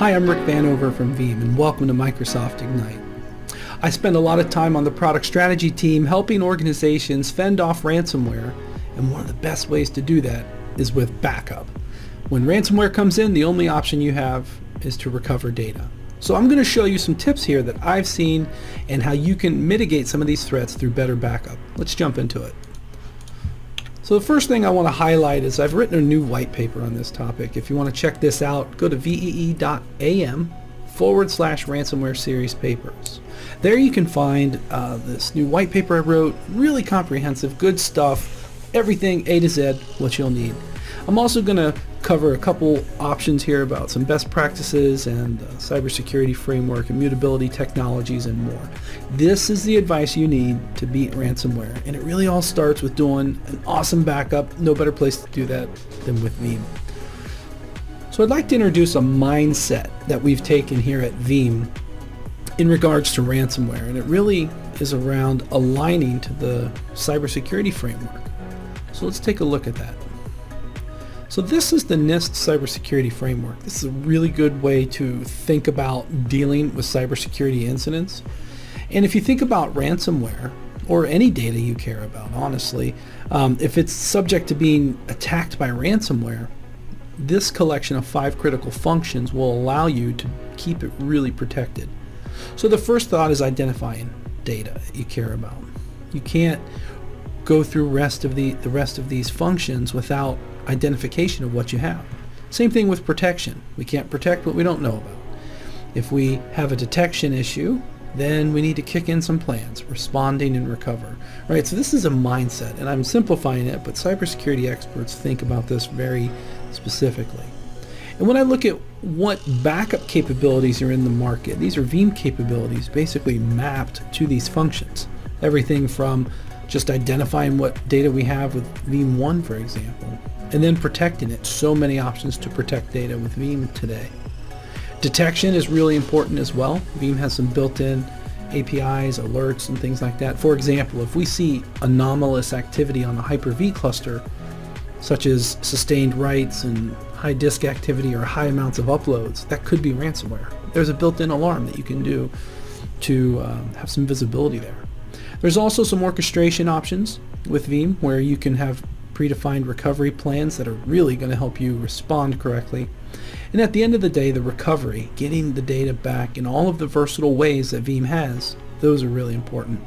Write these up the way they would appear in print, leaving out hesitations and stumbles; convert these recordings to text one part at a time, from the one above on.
Hi, I'm Rick Vanover from Veeam, and welcome to Microsoft Ignite. I spend a lot of time on the product strategy team helping organizations fend off ransomware, and one of the best ways to do that is with backup. When ransomware comes in, the only option you have is to recover data. So I'm going to show you some tips here that I've seen and how you can mitigate some of these threats through better backup. Let's jump into it. So the first thing I want to highlight is I've written a new white paper on this topic. If you want to check this out, go to vee.am/ransomware series papers. There you can find this new white paper I wrote, really comprehensive, good stuff, everything A to Z, what you'll need. I'm also going to cover a couple options here about some best practices and cybersecurity framework, immutability technologies, and more. This is the advice you need to beat ransomware, and it really all starts with doing an awesome backup. No better place to do that than with Veeam. So I'd like to introduce a mindset that we've taken here at Veeam in regards to ransomware, and it really is around aligning to the cybersecurity framework. So let's take a look at that. So this is the NIST cybersecurity framework. This is a really good way to think about dealing with cybersecurity incidents. And if you think about ransomware, or any data you care about, honestly, if it's subject to being attacked by ransomware, this collection of 5 critical functions will allow you to keep it really protected. So the first thought is identifying data that you care about. You can't go through the rest of these functions without identification of what you have. Same thing with protection. We can't protect what we don't know about. If we have a detection issue, then we need to kick in some plans, responding and recover. Right? So this is a mindset, and I'm simplifying it, but cybersecurity experts think about this very specifically. And when I look at what backup capabilities are in the market, these are Veeam capabilities basically mapped to these functions. Everything from just identifying what data we have with Veeam 1, for example, and then protecting it. So many options to protect data with Veeam today. Detection is really important as well. Veeam has some built-in APIs, alerts, and things like that. For example, if we see anomalous activity on a Hyper-V cluster, such as sustained writes and high disk activity or high amounts of uploads, that could be ransomware. There's a built-in alarm that you can do to have some visibility there. There's also some orchestration options with Veeam where you can have predefined recovery plans that are really going to help you respond correctly. And at the end of the day, the recovery, getting the data back in all of the versatile ways that Veeam has, those are really important.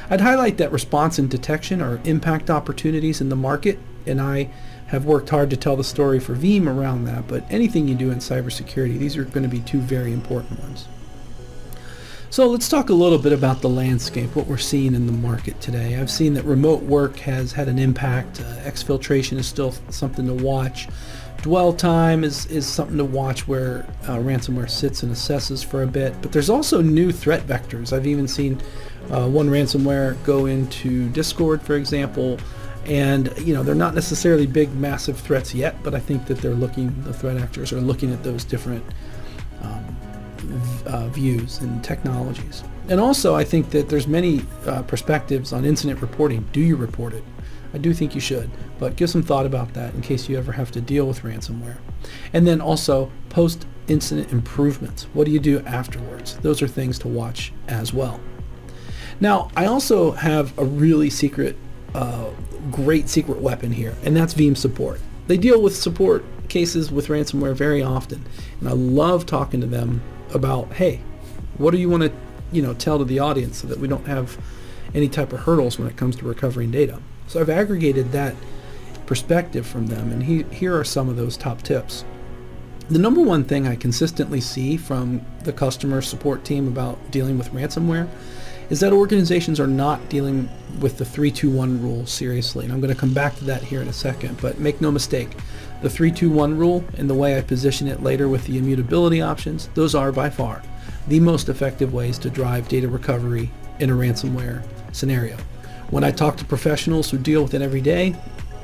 I'd highlight that response and detection are impact opportunities in the market, and I have worked hard to tell the story for Veeam around that, but anything you do in cybersecurity, these are going to be 2 very important ones. So let's talk a little bit about the landscape, what we're seeing in the market today. I've seen that remote work has had an impact. Exfiltration is still something to watch. Dwell time is something to watch where ransomware sits and assesses for a bit. But there's also new threat vectors. I've even seen one ransomware go into Discord, for example, and they're not necessarily big, massive threats yet, but I think that the threat actors are looking at those different views and technologies. And also I think that there's many perspectives on incident reporting. Do you report it? I do think you should, but give some thought about that in case you ever have to deal with ransomware. And then also post-incident improvements. What do you do afterwards? Those are things to watch as well. Now, I also have a really great secret weapon here, and that's Veeam support. They deal with support cases with ransomware very often, and I love talking to them about, hey, what do you want to tell to the audience so that we don't have any type of hurdles when it comes to recovering data. So I've aggregated that perspective from them, and here are some of those top tips. The number one thing I consistently see from the customer support team about dealing with ransomware is that organizations are not dealing with the 3-2-1 rule seriously. And I'm going to come back to that here in a second, but make no mistake, the 3-2-1 rule and the way I position it later with the immutability options, those are by far the most effective ways to drive data recovery in a ransomware scenario. When I talk to professionals who deal with it every day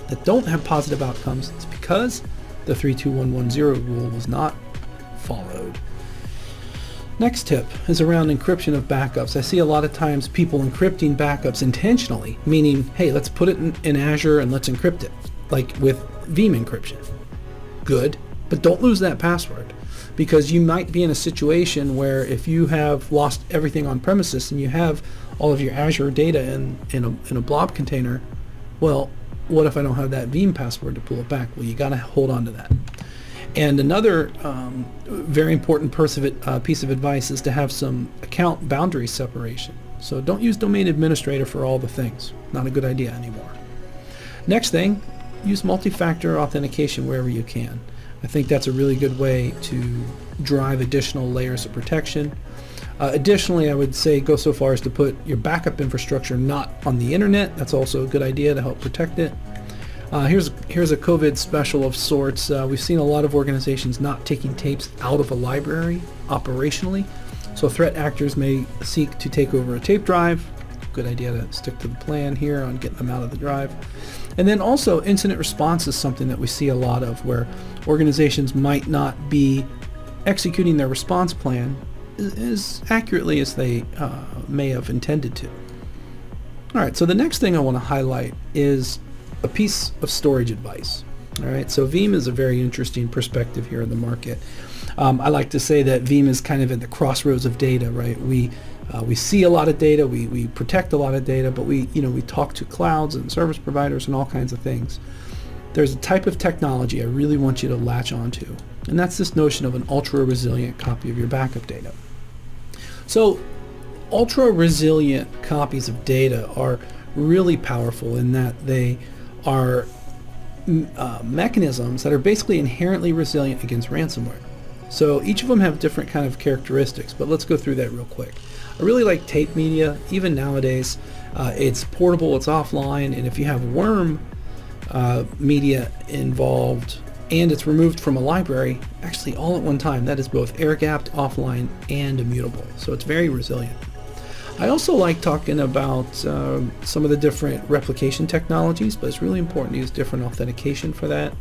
that don't have positive outcomes, it's because the 3-2-1-1-0 rule was not followed. Next tip is around encryption of backups. I see a lot of times people encrypting backups intentionally, meaning, hey, let's put it in Azure and let's encrypt it, like with Veeam encryption. Good, but don't lose that password, because you might be in a situation where if you have lost everything on premises and you have all of your Azure data in a blob container, well, what if I don't have that Veeam password to pull it back? Well, you got to hold on to that. And another very important piece of advice is to have some account boundary separation. So don't use domain administrator for all the things. Not a good idea anymore. Next thing, use multi-factor authentication wherever you can. I think that's a really good way to drive additional layers of protection. Additionally, I would say go so far as to put your backup infrastructure not on the internet. That's also a good idea to help protect it. Here's a COVID special of sorts. We've seen a lot of organizations not taking tapes out of a library operationally. So threat actors may seek to take over a tape drive. Good idea to stick to the plan here on getting them out of the drive. And then also incident response is something that we see a lot of, where organizations might not be executing their response plan as accurately as they may have intended to. All right, so the next thing I want to highlight is a piece of storage advice. All right, so Veeam is a very interesting perspective here in the market. I like to say that Veeam is kind of at the crossroads of data, right? We see a lot of data, we protect a lot of data, but we talk to clouds and service providers and all kinds of things. There's a type of technology I really want you to latch onto, and that's this notion of an ultra-resilient copy of your backup data. So ultra-resilient copies of data are really powerful in that they are mechanisms that are basically inherently resilient against ransomware. So each of them have different kind of characteristics, but let's go through that real quick. I really like tape media. Even nowadays, it's portable, it's offline, and if you have worm media involved and it's removed from a library, actually all at one time, that is both air-gapped, offline, and immutable. So it's very resilient. I also like talking about some of the different replication technologies, but it's really important to use different authentication for that.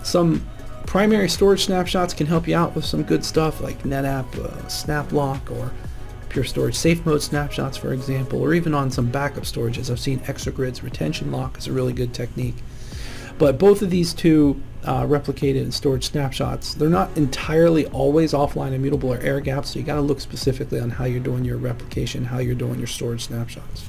Some primary storage snapshots can help you out with some good stuff like NetApp, SnapLock, or Pure Storage Safe Mode snapshots, for example, or even on some backup storages. I've seen Exagrid's retention lock is a really good technique. But both of these two replicated and storage snapshots, they're not entirely always offline, immutable, or air-gapped, so you got to look specifically on how you're doing your replication, how you're doing your storage snapshots.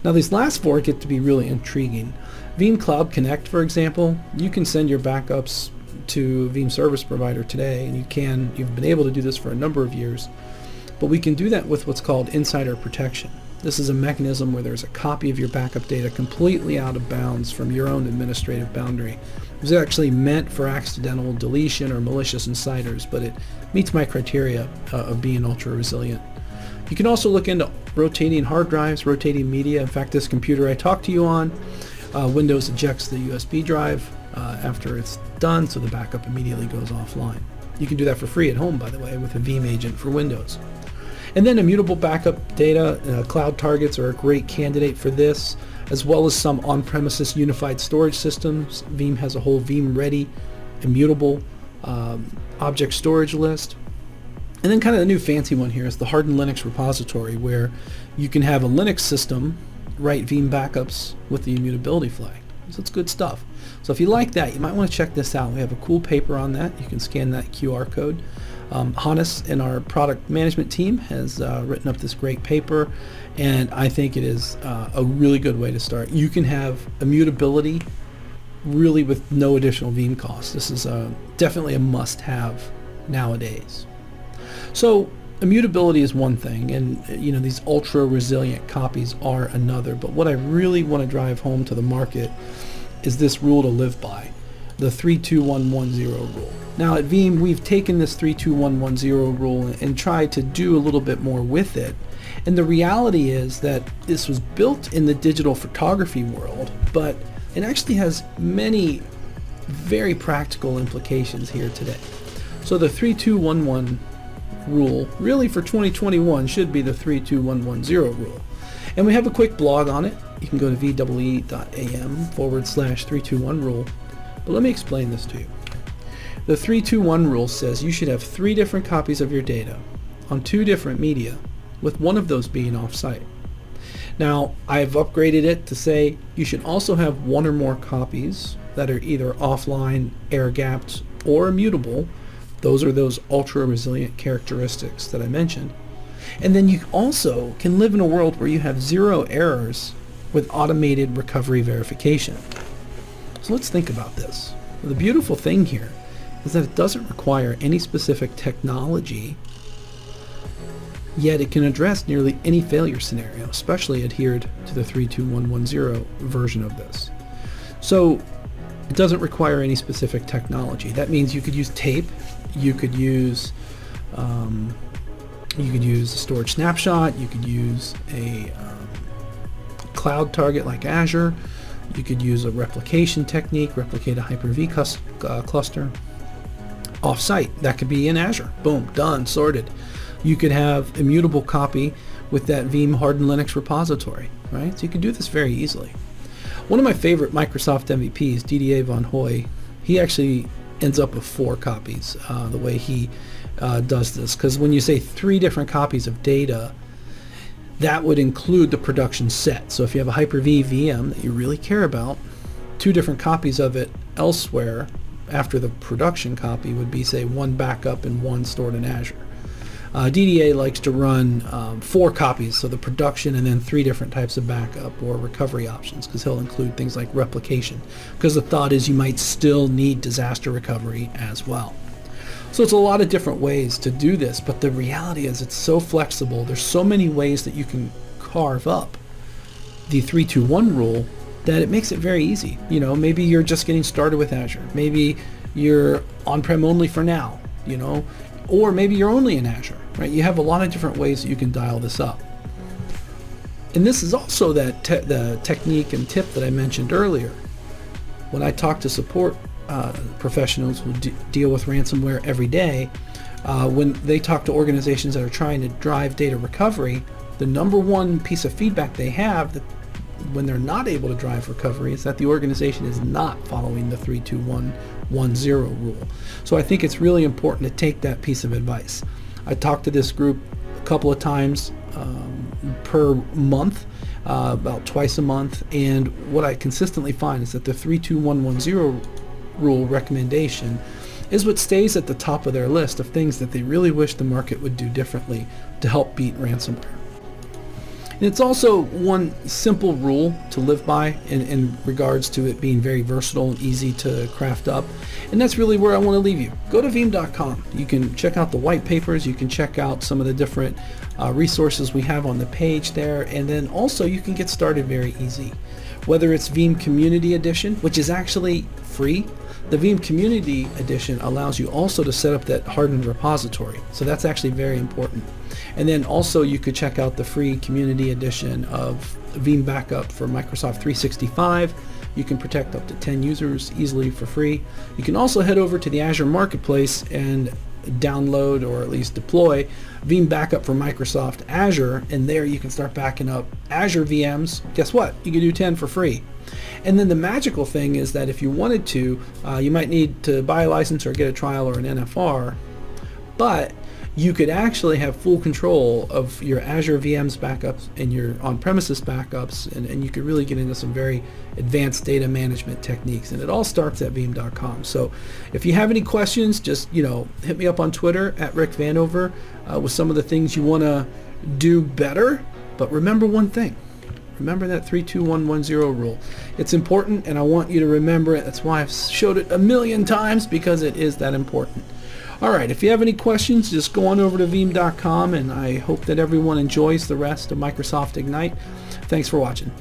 Now these last four get to be really intriguing. Veeam Cloud Connect, for example, you can send your backups to Veeam Service Provider today, and you've been able to do this for a number of years, but we can do that with what's called insider protection. This is a mechanism where there's a copy of your backup data completely out of bounds from your own administrative boundary. It's actually meant for accidental deletion or malicious insiders, but it meets my criteria of being ultra resilient. You can also look into rotating hard drives, rotating media. In fact, this computer I talked to you on, Windows ejects the USB drive after it's done, so the backup immediately goes offline. You can do that for free at home, by the way, with a Veeam agent for Windows. And then immutable backup data, cloud targets are a great candidate for this, as well as some on-premises unified storage systems. Veeam has a whole Veeam Ready immutable object storage list. And then kind of the new fancy one here is the hardened Linux repository, where you can have a Linux system write Veeam backups with the immutability flag. So it's good stuff. So if you like that, you might want to check this out. We have a cool paper on that. You can scan that QR code. Hannes and our product management team has written up this great paper, and I think it is a really good way to start. You can have immutability really with no additional Veeam cost. This is definitely a must-have nowadays. So immutability is one thing, and these ultra resilient copies are another, but what I really want to drive home to the market is this rule to live by, the 3-2-1-1-0 rule. Now at Veeam, we've taken this 3-2-1-1-0 rule and tried to do a little bit more with it, and the reality is that this was built in the digital photography world, but it actually has many very practical implications here today. So the 3-2-1-1 rule really for 2021 should be the 3-2-1-1-0 rule, and we have a quick blog on it. You can go to VEE.am/321 rule, but let me explain this to you. The 3-2-1 rule says you should have 3 different copies of your data on 2 different media, with one of those being off-site. Now, I've upgraded it to say you should also have 1 or more copies that are either offline, air-gapped, or immutable Those are those ultra resilient characteristics that I mentioned. And then you also can live in a world where you have 0 errors with automated recovery verification. So let's think about this. Well, the beautiful thing here is that it doesn't require any specific technology, yet it can address nearly any failure scenario, especially adhered to the 32110 version of this. So it doesn't require any specific technology. That means you could use tape, you could use a storage snapshot, you could use a cloud target like Azure, you could use a replication technique, replicate a Hyper-V cluster off-site. That could be in Azure. Boom, done, sorted. You could have immutable copy with that Veeam hardened Linux repository, right? So you can do this very easily. One of my favorite Microsoft MVPs, Didier Van Hoy, he actually ends up with 4 copies the way he does this, because when you say 3 different copies of data, that would include the production set. So if you have a Hyper-V VM that you really care about, 2 different copies of it elsewhere after the production copy would be, say, 1 backup and 1 stored in Azure. DDA likes to run 4 copies, so the production and then 3 different types of backup or recovery options, because he'll include things like replication, because the thought is you might still need disaster recovery as well. So it's a lot of different ways to do this, but the reality is it's so flexible. There's so many ways that you can carve up the 3-2-1 rule that it makes it very easy. You know, maybe you're just getting started with Azure. Maybe you're on-prem only for now, you know, or maybe you're only in Azure, right? You have a lot of different ways that you can dial this up. And this is also that the technique and tip that I mentioned earlier. When I talk to support professionals who deal with ransomware every day, when they talk to organizations that are trying to drive data recovery, the number one piece of feedback they have that when they're not able to drive recovery is that the organization is not following the 3-2-1-1-0 rule. So I think it's really important to take that piece of advice. I talk to this group a couple of times per month, about twice a month, and what I consistently find is that the 3-2-1-1-0 rule recommendation is what stays at the top of their list of things that they really wish the market would do differently to help beat ransomware. And it's also one simple rule to live by in regards to it being very versatile and easy to craft up. And that's really where I want to leave you. Go to Veeam.com. You can check out the white papers. You can check out some of the different resources we have on the page there. And then also you can get started very easy. Whether it's Veeam Community Edition, which is actually free. The Veeam Community Edition allows you also to set up that hardened repository. So that's actually very important. And then also you could check out the free Community Edition of Veeam Backup for Microsoft 365. You can protect up to 10 users easily for free. You can also head over to the Azure Marketplace and download or at least deploy Veeam Backup for Microsoft Azure, and there you can start backing up Azure VMs. Guess what? You can do 10 for free. And then the magical thing is that if you wanted to, you might need to buy a license or get a trial or an NFR, but you could actually have full control of your Azure VMs backups and your on-premises backups, and you could really get into some very advanced data management techniques. And it all starts at Veeam.com. So if you have any questions, just hit me up on Twitter at Rick Vanover with some of the things you want to do better. But remember one thing. Remember that 3-2-1-1-0 rule. It's important, and I want you to remember it. That's why I've showed it a million times, because it is that important. All right, if you have any questions, just go on over to Veeam.com, and I hope that everyone enjoys the rest of Microsoft Ignite. Thanks for watching.